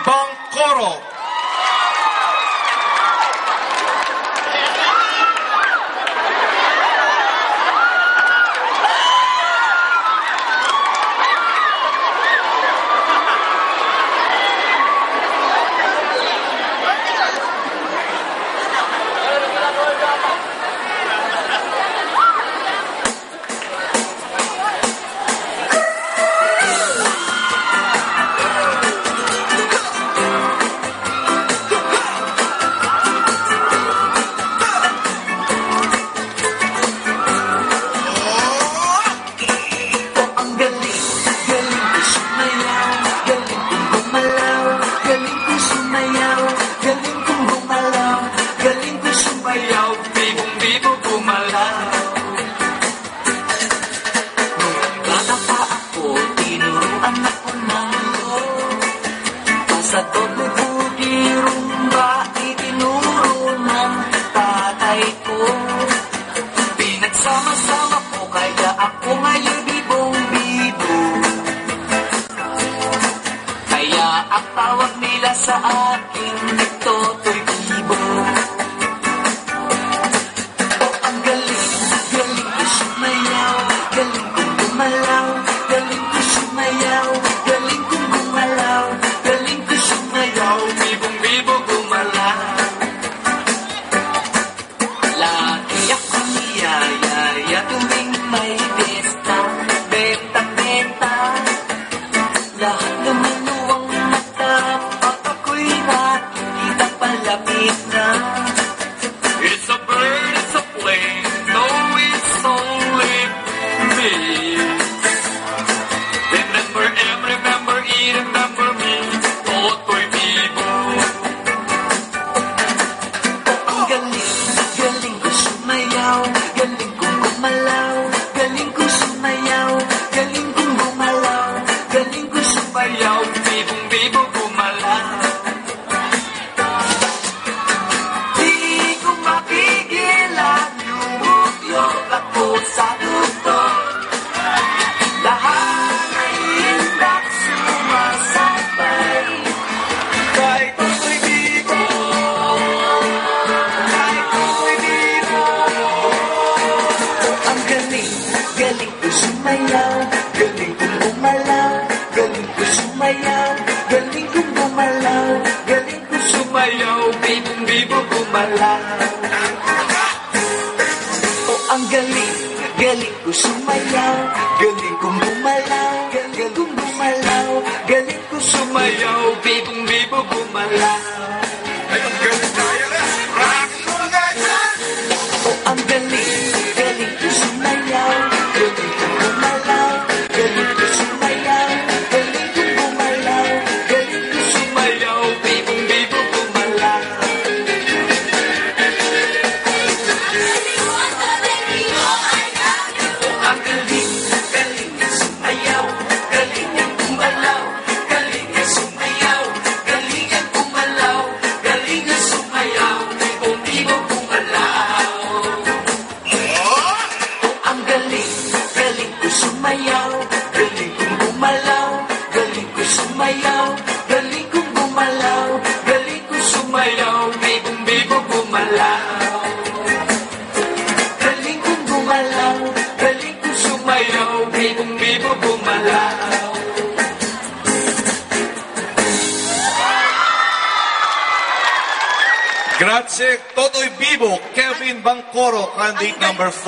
Bangkoro. Sa todo bugi rumba, itinuro ng tatay ko. Pinagsama-sama po, kaya ako ngayon bibong-bibo. Kaya ang tawag nila sa akin, Totoy Bibo. Oh, ang galing, galing ko sumayaw, galing kong gumalaw, galing ko sumayaw, galing kong gumalaw, galing ko sumayaw, bibong-bibo gumalaw. Lagi akong niyayaya tuwing may besta, benta-benta. Lahat naman luwang mata, at ako'y nakikita palapit na. It's a bird, it's a plane, no, it's only me. Remember him, remember he, remember me, Totoy Bibo. Ang galing, galing ko sumayaw, galing kong gumalaw, galing ko sumayaw, galing kong gumalaw, galing ko sumayaw, bibong-bibo gumalaw. Di ko mapigilan, lumukyok ako sa tuto. Lahat ay hindak sumasabay. Kay Totoy Bibo, kay Totoy Bibo. Ang galing, galing ko sumayaw, galing kong gumalaw, galing ko sumayaw, galing kong gumalaw, galing ko sumayaw, bibong-bibo gumalaw. Oh, ang galing, galing ko sumayaw, galing kong gumalaw, galing kong gumalaw, galing ko sumayaw, bibong-bibo gumalaw. Ay, ang galing tayo na. Rock mo na yan. Oh, ang galing, galing ko sumayaw, galing kong gumalaw, galing ko sumayaw, galing kong gumalaw, galing ko sumayaw, bibong-bibo gumalaw. Ang galing, galing na sumayaw, galing ang gumalaw, galing na sumayaw, galing ang gumalaw, galing na sumayaw, bibong-bibo gumalaw. Ang galing, galing ko sumayaw, galing kong gumalaw, galing ko sumayaw, galing kong gumalaw, galing ko sumayaw, bibong-bibo gumalaw. Galing kong gumalaw, galing kong sumayaw, bibong-bibo gumalaw. Grazie, Totoy Bibo, Kevin Bangkoro, candidate number 4.